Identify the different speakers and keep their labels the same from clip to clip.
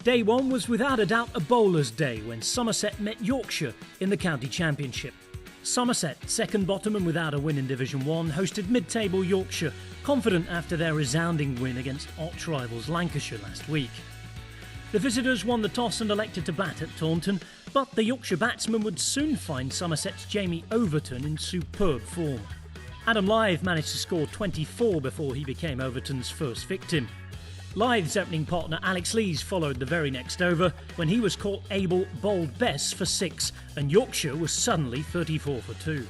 Speaker 1: Day one was without a doubt a bowler's day when Somerset met Yorkshire in the County Championship. Somerset, second bottom and without a win in Division 1, hosted mid-table Yorkshire, confident after their resounding win against arch rivals Lancashire last week. The visitors won the toss and elected to bat at Taunton, but the Yorkshire batsmen would soon find Somerset's Jamie Overton in superb form. Adam Lyth managed to score 24 before he became Overton's first victim. Lyth's opening partner Alex Lees followed the very next over when he was caught Abel bowled Bess for 6 and Yorkshire was suddenly 34 for 2.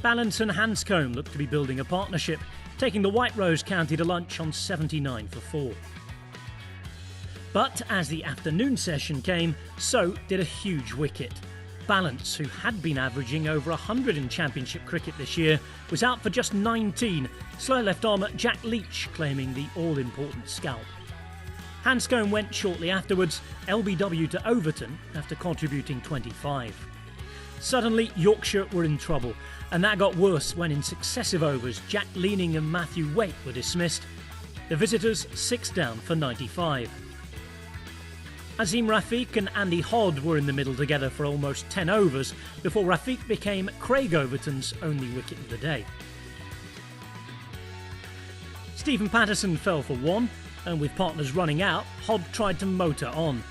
Speaker 1: Balance and Hanscombe looked to be building a partnership, taking the White Rose County to lunch on 79 for 4. But as the afternoon session came, so did a huge wicket. Balance, who had been averaging over 100 in Championship cricket this year, was out for just 19, slow left-armer Jack Leach claiming the all-important scalp. Hanscombe went shortly afterwards, LBW to Overton after contributing 25. Suddenly, Yorkshire were in trouble, and that got worse when in successive overs Jack Leaning and Matthew Waite were dismissed. The visitors 6 down for 95. Azim Rafiq and Andy Hodd were in the middle together for almost 10 overs before Rafiq became Craig Overton's only wicket of the day. Stephen Patterson fell for 1, and with partners running out, Hodd tried to motor on.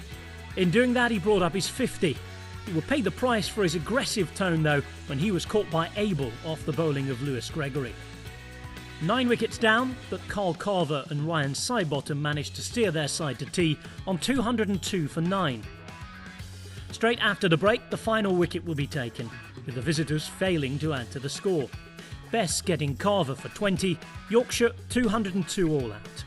Speaker 1: In doing that, he brought up his 50. He would pay the price for his aggressive tone though when he was caught by Abel off the bowling of Lewis Gregory. 9 wickets down, but Carl Carver and Ryan Sidebottom managed to steer their side to tea on 202 for 9. Straight after the break, the final wicket will be taken, with the visitors failing to add to the score. Bess getting Carver for 20, Yorkshire 202 all out.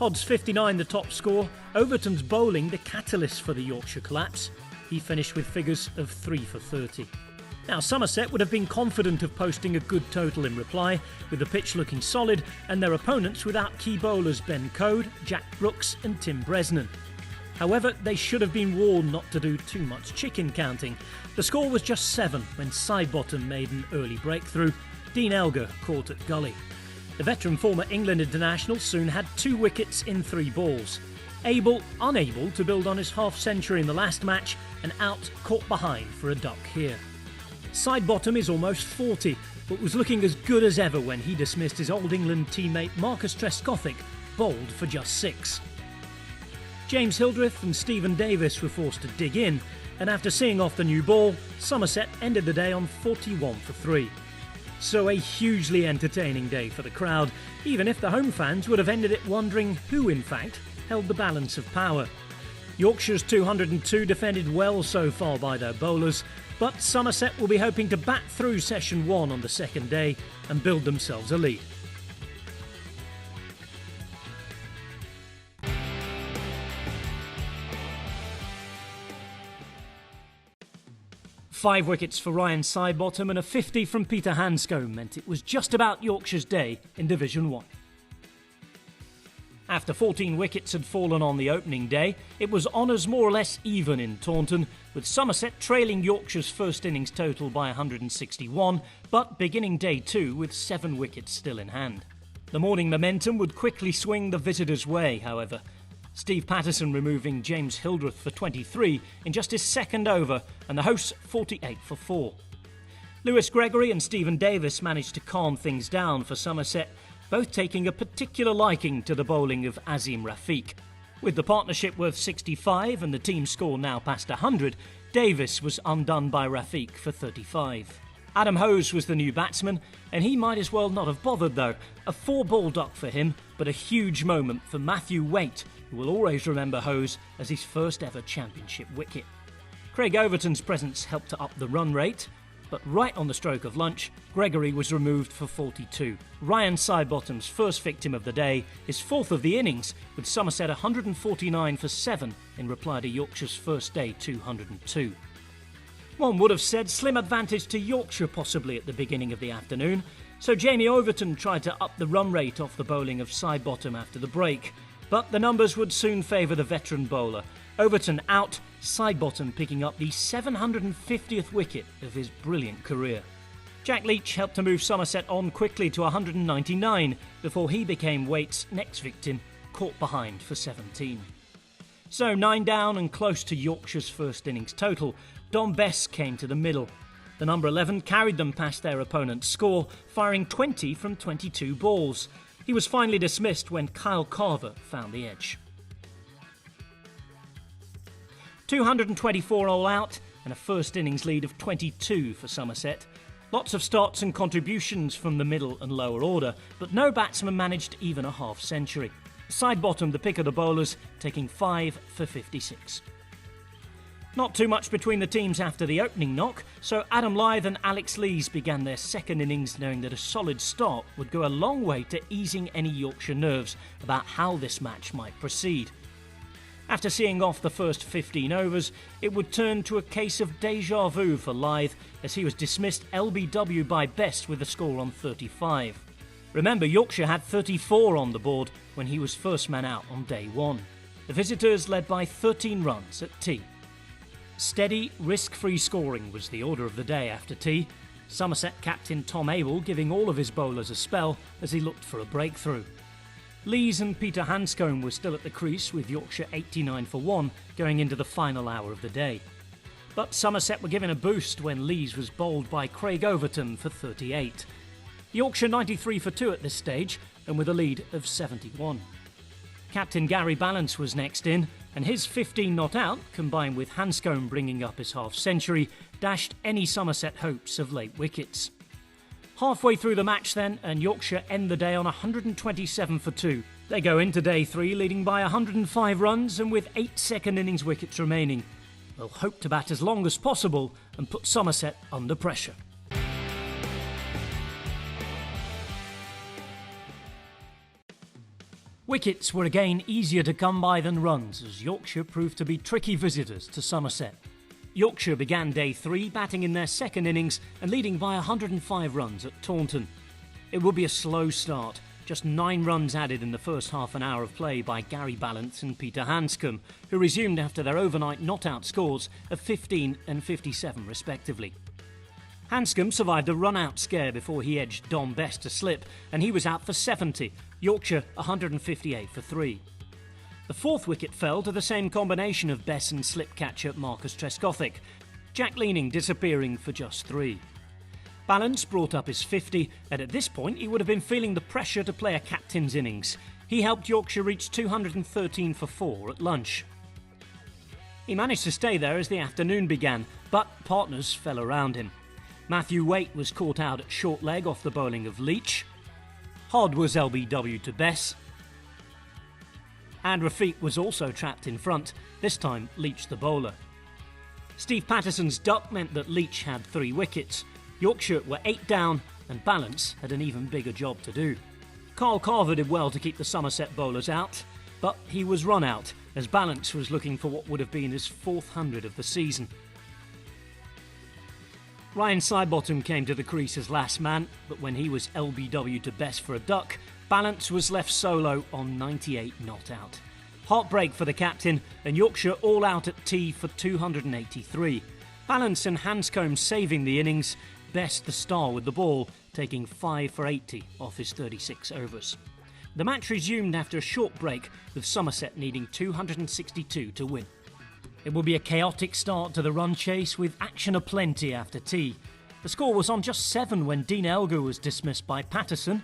Speaker 1: Hodd's 59 the top score, Overton's bowling the catalyst for the Yorkshire collapse. He finished with figures of 3 for 30. Now, Somerset would have been confident of posting a good total in reply, with the pitch looking solid and their opponents without key bowlers Ben Code, Jack Brooks and Tim Bresnan. However, they should have been warned not to do too much chicken counting. The score was just 7 when Sidebottom made an early breakthrough. Dean Elgar caught at gully. The veteran former England international soon had 2 wickets in 3 balls. Abel unable to build on his half-century in the last match and out caught behind for a duck here. Sidebottom is almost 40, but was looking as good as ever when he dismissed his Old England teammate Marcus Trescothick, bowled for just 6. James Hildreth and Stephen Davis were forced to dig in, and after seeing off the new ball, Somerset ended the day on 41 for 3. So a hugely entertaining day for the crowd, even if the home fans would have ended it wondering who, in fact, held the balance of power. Yorkshire's 202 defended well so far by their bowlers, but Somerset will be hoping to bat through session 1 on the second day and build themselves a lead. Five wickets for Ryan Sidebottom and a 50 from Peter Hanscombe meant it was just about Yorkshire's day in Division 1. After 14 wickets had fallen on the opening day, it was honours more or less even in Taunton, with Somerset trailing Yorkshire's first innings total by 161, but beginning day 2 with 7 wickets still in hand. The morning momentum would quickly swing the visitors' way, however. Steve Patterson removing James Hildreth for 23 in just his second over, and the hosts 48 for 4. Lewis Gregory and Stephen Davis managed to calm things down for Somerset, both taking a particular liking to the bowling of Azim Rafiq. With the partnership worth 65 and the team score now past 100, Davis was undone by Rafiq for 35. Adam Hose was the new batsman, and he might as well not have bothered though. A 4-ball duck for him, but a huge moment for Matthew Waite, who will always remember Hose as his first ever championship wicket. Craig Overton's presence helped to up the run rate, but right on the stroke of lunch, Gregory was removed for 42. Ryan Sidebottom's first victim of the day, his 4th of the innings, with Somerset 149 for 7 in reply to Yorkshire's first day 202. One would have said slim advantage to Yorkshire possibly at the beginning of the afternoon, so Jamie Overton tried to up the run rate off the bowling of Sidebottom after the break, but the numbers would soon favour the veteran bowler. Overton out, Sidebottom picking up the 750th wicket of his brilliant career. Jack Leach helped to move Somerset on quickly to 199 before he became Waite's next victim, caught behind for 17. So 9 down and close to Yorkshire's first innings total, Dom Bess came to the middle. The number 11 carried them past their opponent's score, firing 20 from 22 balls. He was finally dismissed when Kyle Carver found the edge. 224 all out and a first innings lead of 22 for Somerset. Lots of starts and contributions from the middle and lower order, but no batsman managed even a half century. Side-bottomed the pick of the bowlers, taking 5 for 56. Not too much between the teams after the opening knock, so Adam Lyth and Alex Lees began their second innings knowing that a solid start would go a long way to easing any Yorkshire nerves about how this match might proceed. After seeing off the first 15 overs, it would turn to a case of déjà vu for Lyth as he was dismissed LBW by Best with a score on 35. Remember, Yorkshire had 34 on the board when he was first man out on day one. The visitors led by 13 runs at tea. Steady, risk-free scoring was the order of the day after tea. Somerset captain Tom Abel giving all of his bowlers a spell as he looked for a breakthrough. Lees and Peter Hanscombe were still at the crease with Yorkshire 89 for 1 going into the final hour of the day. But Somerset were given a boost when Lees was bowled by Craig Overton for 38. Yorkshire 93 for 2 at this stage and with a lead of 71. Captain Gary Ballance was next in, and his 15 not out, combined with Hanscombe bringing up his half-century, dashed any Somerset hopes of late wickets. Halfway through the match then, and Yorkshire end the day on 127 for 2. They go into day 3 leading by 105 runs and with 8 second innings wickets remaining. They'll hope to bat as long as possible and put Somerset under pressure. Wickets were again easier to come by than runs as Yorkshire proved to be tricky visitors to Somerset. Yorkshire began day 3 batting in their second innings and leading by 105 runs at Taunton. It would be a slow start, just 9 runs added in the first half an hour of play by Gary Ballance and Peter Hanscombe, who resumed after their overnight not-out scores of 15 and 57 respectively. Hanscombe survived a run-out scare before he edged Dom Bess to slip, and he was out for 70, Yorkshire 158 for 3. The fourth wicket fell to the same combination of Bess and slip catcher Marcus Trescothick, Jack Leaning disappearing for just 3. Ballance brought up his 50, and at this point he would have been feeling the pressure to play a captain's innings. He helped Yorkshire reach 213 for 4 at lunch. He managed to stay there as the afternoon began, but partners fell around him. Matthew Waite was caught out at short leg off the bowling of Leach. Hod was LBW to Bess. And Rafiq was also trapped in front, this time Leach the bowler. Steve Patterson's duck meant that Leach had 3 wickets. Yorkshire were 8 down and Ballance had an even bigger job to do. Kyle Carver did well to keep the Somerset bowlers out, but he was run out as Ballance was looking for what would have been his 4th 100 of the season. Ryan Sidebottom came to the crease as last man, but when he was LBW to Bess for a duck, Ballance was left solo on 98 not out. Heartbreak for the captain, and Yorkshire all out at tea for 283. Ballance and Hanscombe saving the innings, Bess the star with the ball, taking 5 for 80 off his 36 overs. The match resumed after a short break, with Somerset needing 262 to win. It will be a chaotic start to the run chase with action aplenty after tea. The score was on just 7 when Dean Elgar was dismissed by Patterson,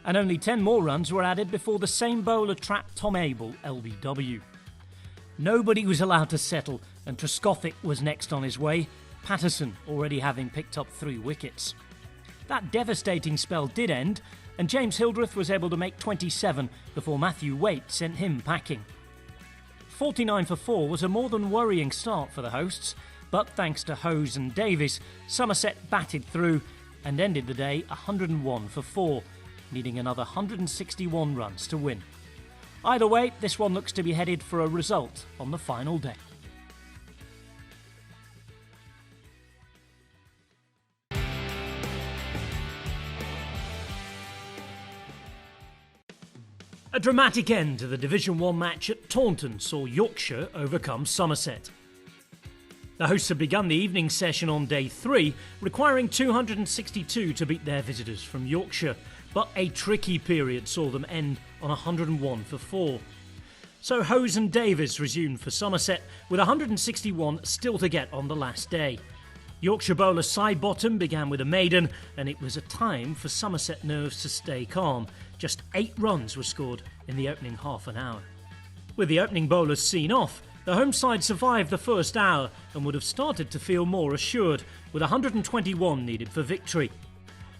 Speaker 1: and only 10 more runs were added before the same bowler trapped Tom Abel, LBW. Nobody was allowed to settle, and Trescothick was next on his way, Patterson already having picked up 3 wickets. That devastating spell did end, and James Hildreth was able to make 27 before Matthew Waite sent him packing. 49 for 4 was a more than worrying start for the hosts, but thanks to Hose and Davies, Somerset batted through and ended the day 101 for 4, needing another 161 runs to win. Either way, this one looks to be headed for a result on the final day. A dramatic end to the Division 1 match at Taunton saw Yorkshire overcome Somerset. The hosts had begun the evening session on day 3, requiring 262 to beat their visitors from Yorkshire, but a tricky period saw them end on 101 for 4. So Hose and Davies resumed for Somerset with 161 still to get on the last day. Yorkshire bowler Sidebottom began with a maiden, and it was a time for Somerset nerves to stay calm. Just 8 runs were scored in the opening half an hour. With the opening bowlers seen off, the home side survived the first hour and would have started to feel more assured, with 121 needed for victory.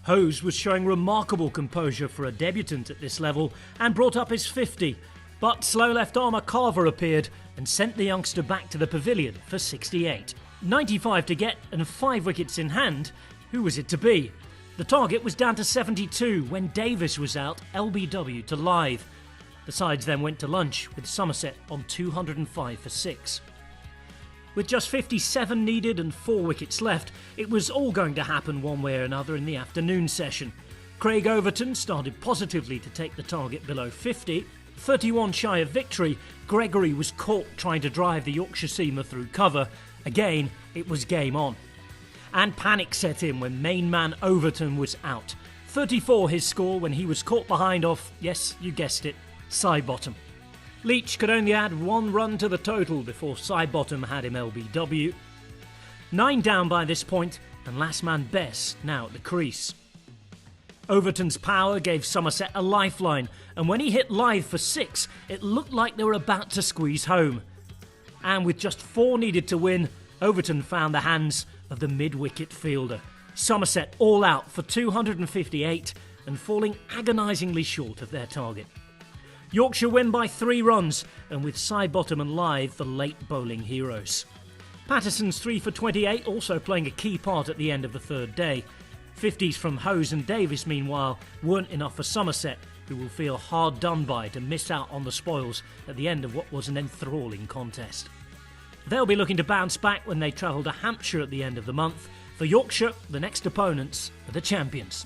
Speaker 1: Hose was showing remarkable composure for a debutant at this level and brought up his 50, but slow left-armer Carver appeared and sent the youngster back to the pavilion for 68. 95 to get and 5 wickets in hand. Who was it to be? The target was down to 72 when Davis was out LBW to Lythe. The sides then went to lunch with Somerset on 205 for 6. With just 57 needed and 4 wickets left, it was all going to happen one way or another in the afternoon session. Craig Overton started positively to take the target below 50. 31 shy of victory, Gregory was caught trying to drive the Yorkshire seamer through cover. Again, it was game on. And panic set in when main man Overton was out. 34 his score when he was caught behind off, yes, you guessed it, Sidebottom. Leach could only add 1 run to the total before Sidebottom had him LBW. 9 down by this point, and last man Bess now at the crease. Overton's power gave Somerset a lifeline, and when he hit Lythe for 6, it looked like they were about to squeeze home. And with just 4 needed to win, Overton found the hands of the mid-wicket fielder. Somerset all out for 258 and falling agonisingly short of their target. Yorkshire win by 3 runs, and with Sidebottom and Lythe the late bowling heroes. Patterson's 3 for 28 also playing a key part at the end of the third day. 50s from Hose and Davis, meanwhile, weren't enough for Somerset, who will feel hard done by to miss out on the spoils at the end of what was an enthralling contest. They'll be looking to bounce back when they travel to Hampshire at the end of the month. For Yorkshire, the next opponents are the champions.